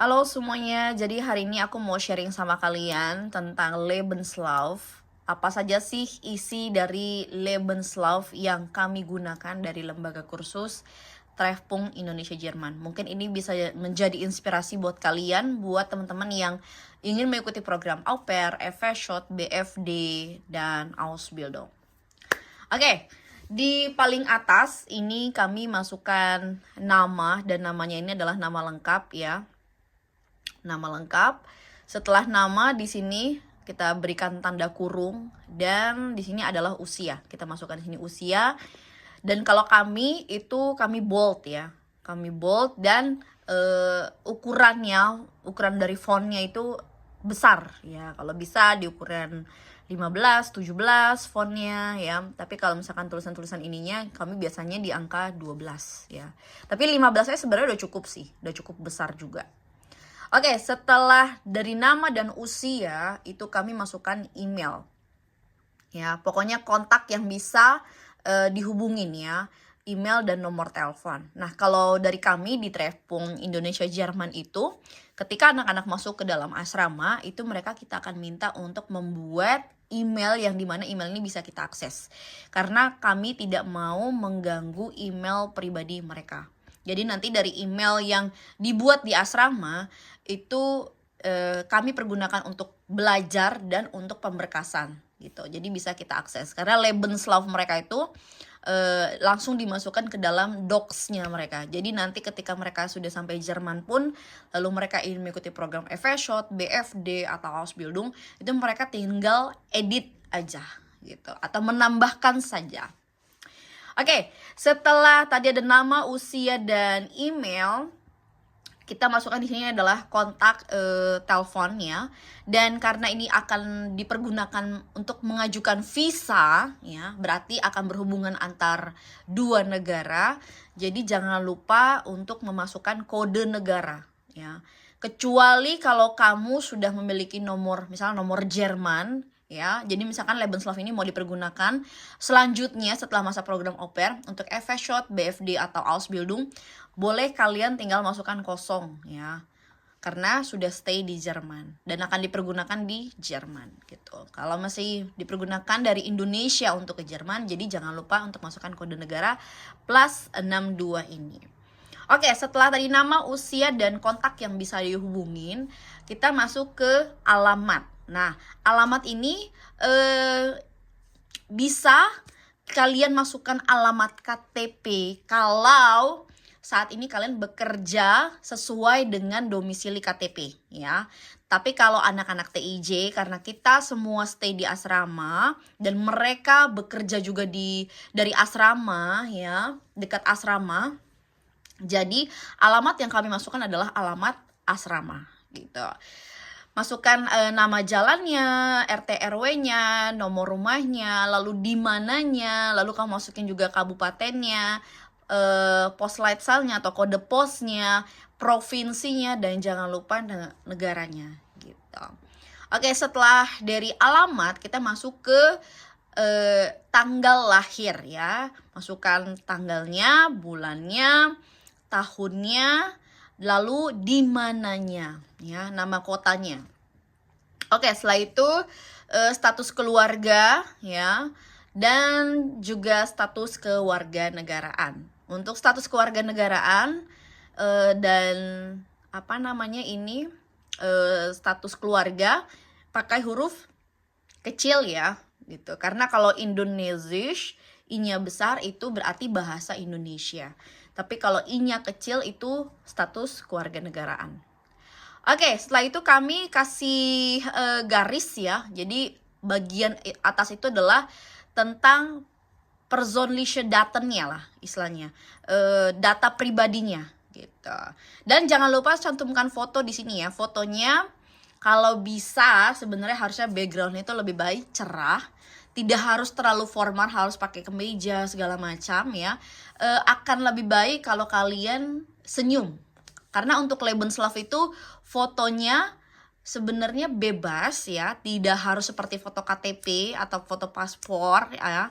Halo semuanya, jadi hari ini aku mau sharing sama kalian tentang Lebenslauf. Apa saja sih isi dari Lebenslauf yang kami gunakan dari lembaga kursus Treffpunkt Indonesia Jerman. Mungkin ini bisa menjadi inspirasi buat kalian, buat teman-teman yang ingin mengikuti program Au Pair, FShot, BFD, dan Ausbildung. Oke, di paling atas ini kami masukkan nama, dan namanya ini adalah nama lengkap ya. Nama lengkap. Setelah nama di sini kita berikan tanda kurung dan di sini adalah usia. Kita masukkan di sini usia. Dan kalau kami itu kami bold ya. Kami bold dan ukuran dari fontnya itu besar ya. Kalau bisa di ukuran 15, 17 fontnya ya. Tapi kalau misalkan tulisan-tulisan ininya kami biasanya di angka 12 ya. Tapi 15 saya sebenarnya udah cukup sih, udah cukup besar juga. Oke, setelah dari nama dan usia itu kami masukkan email. Ya, pokoknya kontak yang bisa dihubungin ya, email dan nomor telepon. Nah, kalau dari kami di Treffpunkt Indonesia Jerman itu, ketika anak-anak masuk ke dalam asrama, itu kita akan minta untuk membuat email yang dimana email ini bisa kita akses. Karena kami tidak mau mengganggu email pribadi mereka. Jadi nanti dari email yang dibuat di asrama itu kami pergunakan untuk belajar dan untuk pemberkasan gitu. Jadi bisa kita akses karena Lebenslauf mereka itu langsung dimasukkan ke dalam docs-nya mereka. Jadi nanti ketika mereka sudah sampai Jerman pun lalu mereka ingin mengikuti program FShot, BFD atau Ausbildung, itu mereka tinggal edit aja gitu atau menambahkan saja. Oke, setelah tadi ada nama, usia, dan email, kita masukkan di sini adalah kontak teleponnya. Dan karena ini akan dipergunakan untuk mengajukan visa, ya, berarti akan berhubungan antar dua negara. Jadi jangan lupa untuk memasukkan kode negara, ya. Kecuali kalau kamu sudah memiliki nomor, misalnya nomor Jerman. Ya, jadi misalkan Lebenslauf ini mau dipergunakan selanjutnya setelah masa program au pair untuk FShot, BFD atau Ausbildung, boleh kalian tinggal masukkan kosong ya. Karena sudah stay di Jerman dan akan dipergunakan di Jerman gitu. Kalau masih dipergunakan dari Indonesia untuk ke Jerman, jadi jangan lupa untuk masukkan kode negara plus 62 ini. Oke, setelah tadi nama, usia, dan kontak yang bisa dihubungin, kita masuk ke alamat. Nah, alamat ini bisa kalian masukkan alamat KTP kalau saat ini kalian bekerja sesuai dengan domisili KTP ya. Tapi kalau anak-anak TIJ, karena kita semua stay di asrama dan mereka bekerja juga dari asrama ya, dekat asrama. Jadi alamat yang kami masukkan adalah alamat asrama gitu. Masukkan nama jalannya, RT RW-nya, nomor rumahnya, lalu di mananya, lalu kamu masukin juga kabupatennya, pos Leitzahlnya atau kode posnya, provinsinya, dan jangan lupa negaranya gitu. Oke, setelah dari alamat kita masuk ke tanggal lahir ya. Masukkan tanggalnya, bulannya, tahunnya, lalu di mananya ya, nama kotanya. Oke, setelah itu status keluarga ya, dan juga status kewarganegaraan. Untuk status kewarganegaraan dan apa namanya ini status keluarga pakai huruf kecil ya gitu. Karena kalau Indonesisch I-nya besar itu berarti bahasa Indonesia. Tapi kalau I-nya kecil itu status kewarganegaraan. Oke, setelah itu kami kasih garis ya. Jadi bagian atas itu adalah tentang persönliche Datennya lah istilahnya. Data pribadinya gitu. Dan jangan lupa cantumkan foto di sini ya. Fotonya kalau bisa sebenarnya harusnya backgroundnya itu lebih baik cerah. Tidak harus terlalu formal, harus pakai kemeja segala macam ya. Akan lebih baik kalau kalian senyum. Karena untuk Lebenslauf itu fotonya sebenarnya bebas ya, tidak harus seperti foto KTP atau foto paspor ya.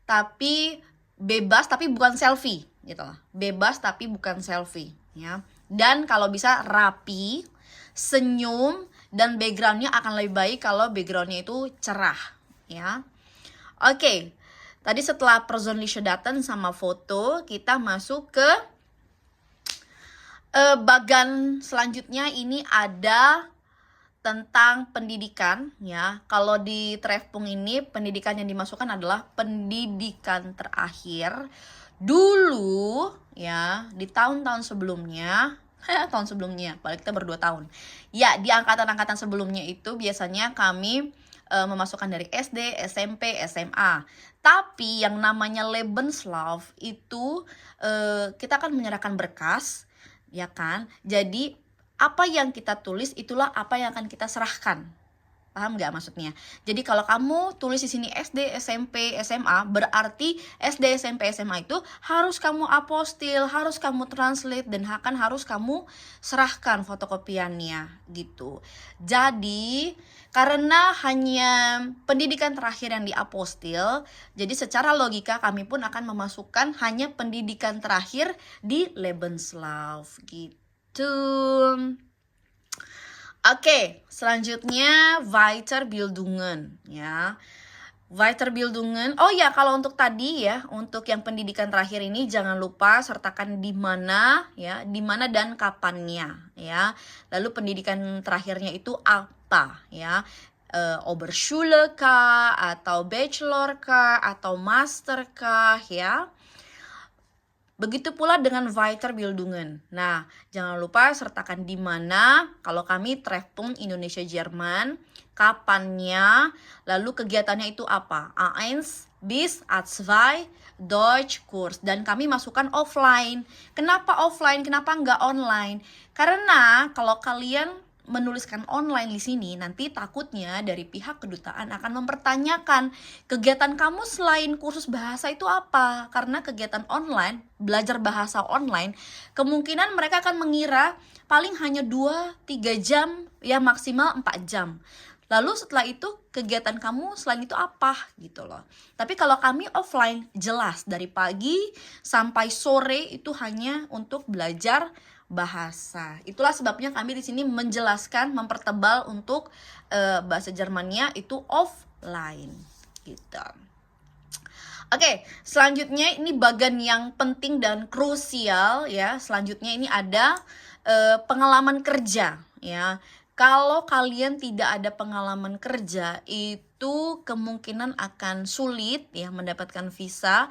Tapi bebas tapi bukan selfie gitu lah. Bebas tapi bukan selfie ya. Dan kalau bisa rapi senyum, dan backgroundnya akan lebih baik kalau backgroundnya itu cerah ya. Oke, tadi setelah Persönlichkeiten sama foto, kita masuk ke bagian selanjutnya. Ini ada tentang pendidikan ya. Kalau di Treffpunkt ini pendidikan yang dimasukkan adalah pendidikan terakhir. Dulu ya, di tahun-tahun sebelumnya, tahun sebelumnya, paling kita berdua tahun. Ya, di angkatan-angkatan sebelumnya itu biasanya kami memasukkan dari SD, SMP, SMA. Tapi yang namanya Lebenslauf itu kita akan menyerahkan berkas, ya kan? Jadi apa yang kita tulis itulah apa yang akan kita serahkan. Paham nggak maksudnya? Jadi kalau kamu tulis di sini SD, SMP, SMA, berarti SD, SMP, SMA itu harus kamu apostil, harus kamu translate, dan harus kamu serahkan fotokopiannya gitu. Jadi karena hanya pendidikan terakhir yang diapostil, jadi secara logika kami pun akan memasukkan hanya pendidikan terakhir di Lebenslauf gitu. Oke, selanjutnya Weiterbildungen ya. Weiterbildungen. Oh ya, kalau untuk tadi ya, untuk yang pendidikan terakhir ini jangan lupa sertakan di mana ya, di mana dan kapannya ya. Lalu pendidikan terakhirnya itu apa ya? Oberschule kah, atau bachelor kah, atau master kah ya. Begitu pula dengan Weiterbildungen. Nah, jangan lupa sertakan di mana. Kalau kami Treffpunkt Indonesia Jerman, kapannya, lalu kegiatannya itu apa? A1 bis A2 Deutsch Kurs. Dan kami masukkan offline. Kenapa offline? Kenapa nggak online? Karena kalau kalian menuliskan online di sini, nanti takutnya dari pihak kedutaan akan mempertanyakan kegiatan kamu selain kursus bahasa itu apa. Karena kegiatan online, belajar bahasa online, kemungkinan mereka akan mengira paling hanya 2-3 jam, ya maksimal 4 jam. Lalu setelah itu kegiatan kamu selain itu apa gitu loh. Tapi kalau kami offline, jelas dari pagi sampai sore itu hanya untuk belajar bahasa. Itulah sebabnya kami di sini menjelaskan, mempertebal untuk bahasa Jermannya itu offline gitu. Oke, selanjutnya ini bagian yang penting dan krusial ya. Selanjutnya ini ada pengalaman kerja ya. Kalau kalian tidak ada pengalaman kerja, itu kemungkinan akan sulit ya mendapatkan visa.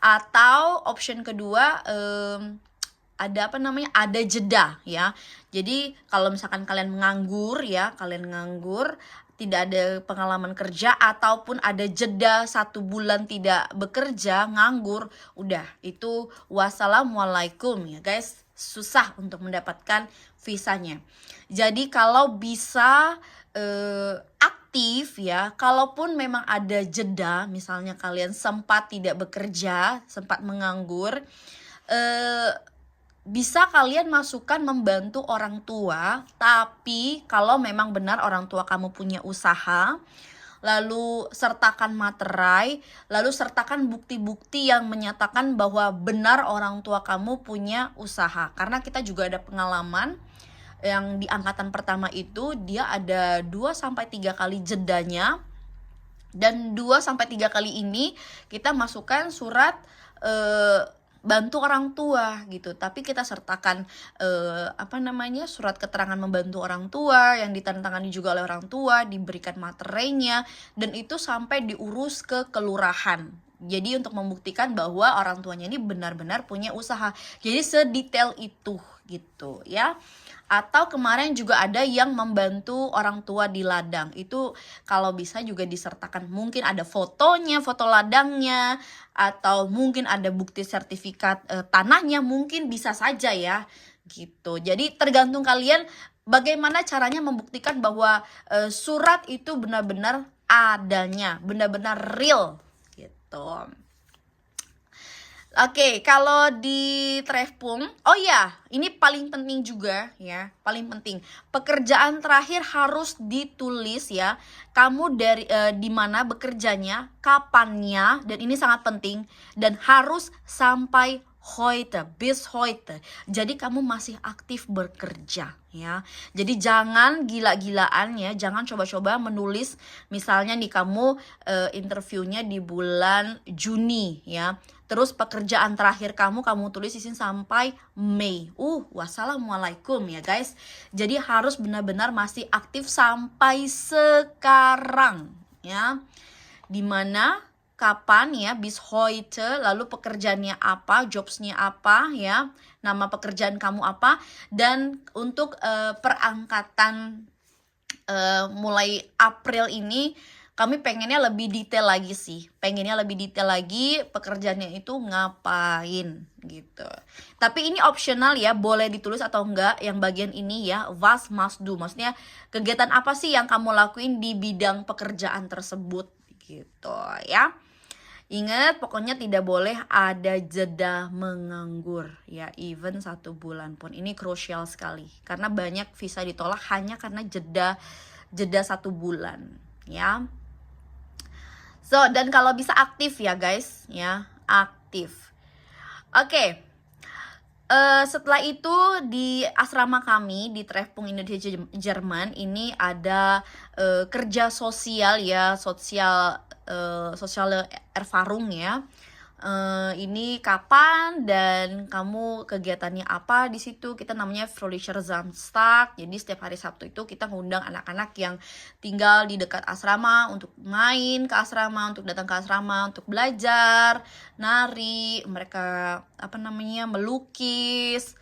Atau option kedua, ada ada jeda ya. Jadi kalau misalkan kalian nganggur ya, tidak ada pengalaman kerja, ataupun ada jeda 1 bulan tidak bekerja, nganggur, udah itu wassalamualaikum ya guys, susah untuk mendapatkan visanya. Jadi kalau bisa aktif ya, kalaupun memang ada jeda, misalnya kalian sempat tidak bekerja, sempat menganggur, bisa kalian masukkan membantu orang tua. Tapi kalau memang benar orang tua kamu punya usaha, lalu sertakan materai, lalu sertakan bukti-bukti yang menyatakan bahwa benar orang tua kamu punya usaha. Karena kita juga ada pengalaman yang di angkatan pertama itu dia ada 2-3 kali jedanya, dan 2-3 kali ini kita masukkan surat bantu orang tua gitu, tapi kita sertakan surat keterangan membantu orang tua yang ditandatangani juga oleh orang tua, diberikan materainya, dan itu sampai diurus ke kelurahan. Jadi untuk membuktikan bahwa orang tuanya ini benar-benar punya usaha. Jadi sedetail itu gitu ya. Atau kemarin juga ada yang membantu orang tua di ladang. Itu kalau bisa juga disertakan, mungkin ada fotonya, foto ladangnya, atau mungkin ada bukti sertifikat tanahnya, mungkin bisa saja ya gitu. Jadi tergantung kalian bagaimana caranya membuktikan bahwa surat itu benar-benar adanya, benar-benar real gitu. Oke, kalau di Treffpunkt, oh ya, ini paling penting juga ya, paling penting. Pekerjaan terakhir harus ditulis ya. Kamu dari di mana bekerjanya, kapannya, dan ini sangat penting, dan harus sampai bis heute. Jadi kamu masih aktif bekerja ya. Jadi jangan gila-gilaan ya, jangan coba-coba menulis misalnya nih kamu interviewnya di bulan Juni ya. Terus pekerjaan terakhir kamu tulis di sini sampai Mei. Wassalamualaikum ya guys. Jadi harus benar-benar masih aktif sampai sekarang ya. Dimana kapan ya, bis heute, lalu pekerjaannya apa, jobsnya apa ya, nama pekerjaan kamu apa, dan untuk perangkatan mulai April ini kami pengennya lebih detail lagi sih, pekerjaannya itu ngapain gitu. Tapi ini optional ya, boleh ditulis atau enggak yang bagian ini ya, was must do, maksudnya kegiatan apa sih yang kamu lakuin di bidang pekerjaan tersebut gitu ya. Ingat, pokoknya tidak boleh ada jeda menganggur ya, even 1 bulan pun. Ini krusial sekali karena banyak visa ditolak hanya karena jeda 1 bulan ya. So, dan kalau bisa aktif ya guys ya, aktif. Oke. Setelah itu di asrama kami di Treffpunkt Indonesia Jerman ini ada kerja sosial ya, sosiale Erfahrung ya. Ini kapan dan kamu kegiatannya apa di situ. Kita namanya Fröhlicher Samstag. Jadi setiap hari Sabtu itu kita ngundang anak-anak yang tinggal di dekat asrama untuk main ke asrama, untuk datang ke asrama, untuk belajar, nari, mereka melukis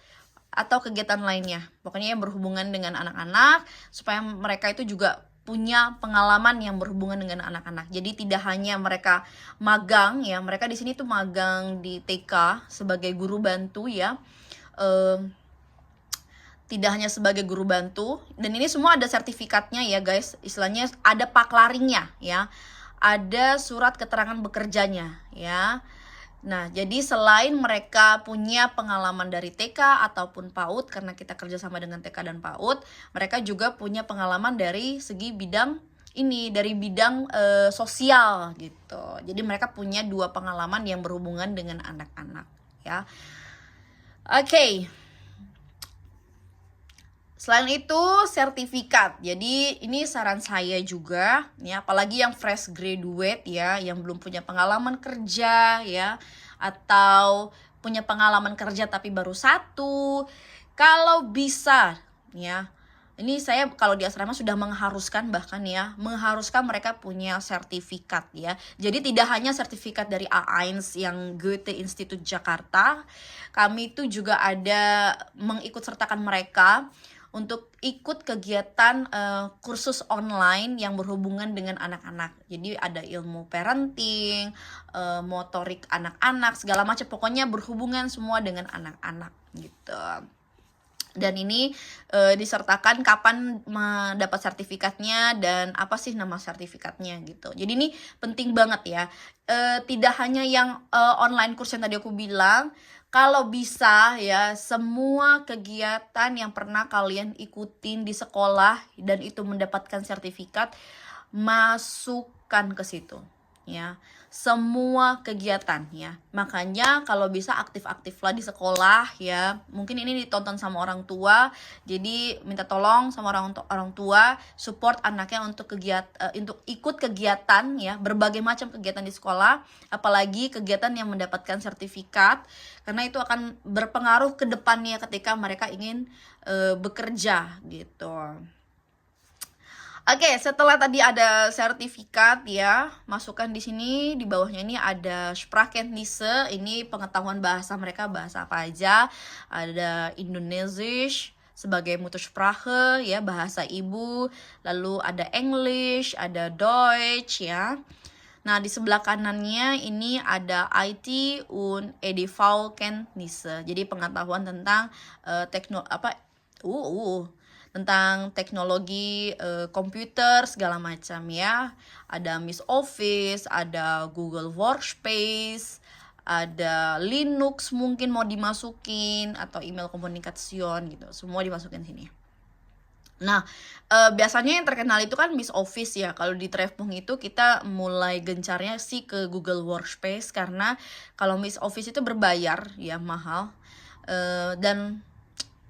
atau kegiatan lainnya. Pokoknya yang berhubungan dengan anak-anak supaya mereka itu juga punya pengalaman yang berhubungan dengan anak-anak. Jadi tidak hanya mereka magang ya, mereka di sini tuh magang di TK sebagai guru bantu ya. Tidak hanya sebagai guru bantu, dan ini semua ada sertifikatnya ya guys. Istilahnya ada paklaringnya ya. Ada surat keterangan bekerjanya ya. Nah, jadi selain mereka punya pengalaman dari TK ataupun PAUD, karena kita kerjasama dengan TK dan PAUD, mereka juga punya pengalaman dari segi bidang sosial gitu. Jadi mereka punya 2 pengalaman yang berhubungan dengan anak-anak ya. Oke. Selain itu sertifikat. Jadi ini saran saya juga ya, apalagi yang fresh graduate ya, yang belum punya pengalaman kerja ya, atau punya pengalaman kerja tapi baru 1. Kalau bisa ya, ini saya kalau di asrama sudah mengharuskan mereka punya sertifikat ya. Jadi tidak hanya sertifikat dari A1 yang Goethe Institut Jakarta, kami itu juga ada mengikut sertakan mereka untuk ikut kegiatan kursus online yang berhubungan dengan anak-anak. Jadi ada ilmu parenting, motorik anak-anak, segala macam, pokoknya berhubungan semua dengan anak-anak gitu. Dan ini disertakan kapan mendapat sertifikatnya dan apa sih nama sertifikatnya gitu. Jadi ini penting banget ya. Tidak hanya yang online course yang tadi aku bilang, kalau bisa ya semua kegiatan yang pernah kalian ikutin di sekolah dan itu mendapatkan sertifikat, masukkan ke situ ya. Semua kegiatan ya. Makanya kalau bisa aktif-aktiflah di sekolah ya. Mungkin ini ditonton sama orang tua. Jadi minta tolong sama orang tua support anaknya untuk untuk ikut kegiatan ya, berbagai macam kegiatan di sekolah, apalagi kegiatan yang mendapatkan sertifikat, karena itu akan berpengaruh ke depannya ketika mereka ingin bekerja gitu. Oke, setelah tadi ada sertifikat ya, masukkan di sini, di bawahnya ini ada Sprachkenntnisse, ini pengetahuan bahasa mereka, bahasa apa aja. Ada Indonesisch sebagai Muttersprache ya, bahasa ibu, lalu ada English, ada Deutsch ya. Nah, di sebelah kanannya ini ada IT und EDV-Kenntnisse. Jadi pengetahuan tentang tentang teknologi komputer segala macam ya. Ada Miss Office, ada Google Workspace, ada Linux mungkin mau dimasukin, atau email communication gitu. Semua dimasukin sini. Nah, biasanya yang terkenal itu kan Miss Office ya. Kalau di Treffpunkt itu kita mulai gencarnya sih ke Google Workspace, karena kalau Miss Office itu berbayar ya, mahal. Dan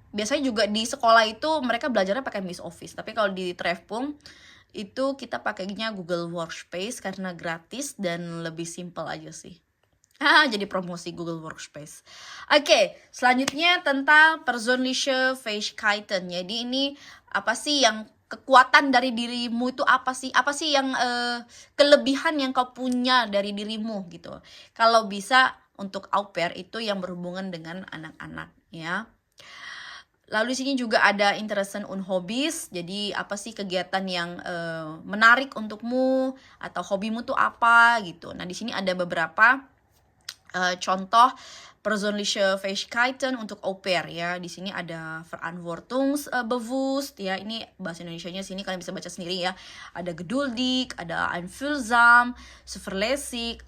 biasanya juga di sekolah itu mereka belajarnya pakai Miss Office. Tapi kalau di Treffpunkt itu kita pakainya Google Workspace karena gratis dan lebih simple aja sih. Jadi promosi Google Workspace. Oke, selanjutnya tentang persönliche Fähigkeiten. Jadi ini apa sih yang kekuatan dari dirimu itu apa sih? Apa sih yang kelebihan yang kau punya dari dirimu gitu. Kalau bisa untuk au pair itu yang berhubungan dengan anak-anak ya. Lalu di sini juga ada Interessen und Hobbys. Jadi apa sih kegiatan yang menarik untukmu atau hobimu tuh apa gitu. Nah, di sini ada beberapa contoh persönliche Fähigkeiten untuk au pair ya. Di sini ada verantwortungsbewusst ya. Ini bahasa Indonesianya sini kalian bisa baca sendiri ya. Ada geduldig, ada einfühlsam, zuverlässig,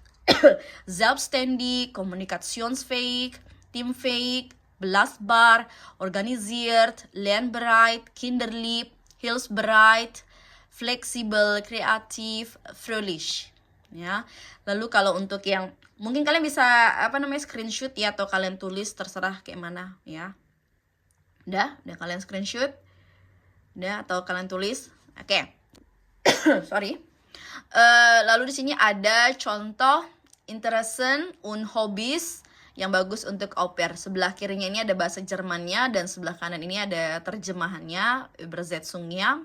selbstständig, kommunikationsfähig, teamfähig, belastbar, organisiert, lernbereit, kinderlieb, hilfsbereit, fleksibel, kreatif, fröhlich ya. Lalu kalau untuk yang mungkin kalian bisa screenshot ya, atau kalian tulis, terserah kayak mana ya. Udah kalian screenshot, atau kalian tulis. Oke. Sorry. Lalu di sini ada contoh Interessen und Hobbys yang bagus untuk au pair. Sebelah kirinya ini ada bahasa Jermannya dan sebelah kanan ini ada terjemahannya, Übersetzungnya.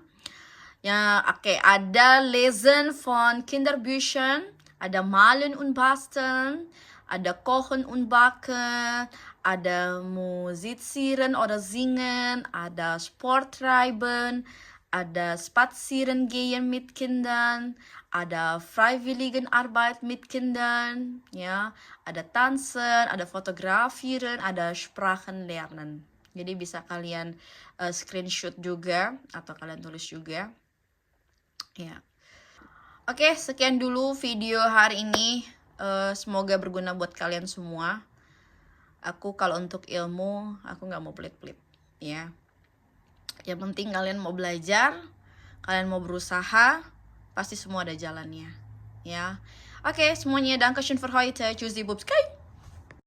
Ya, oke, ada Lesen von Kinderbüchern, ada Malen und Basteln, ada Kochen und Backen, ada Musizieren oder Singen, ada Sport treiben, ada Spazieren gehen mit Kindern, ada Freiwilligenarbeit mit Kindern, ya, ada Tanzen, ada Fotografieren, ada Sprachen lernen. Jadi bisa kalian screenshot juga atau kalian tulis juga. Ya. Oke, sekian dulu video hari ini. Semoga berguna buat kalian semua. Aku kalau untuk ilmu, aku nggak mau pelit-pelit, ya. Yang penting kalian mau belajar, kalian mau berusaha, pasti semua ada jalannya, ya. Oke, semuanya, danke schön für heute. Tschüssi, Bubskai.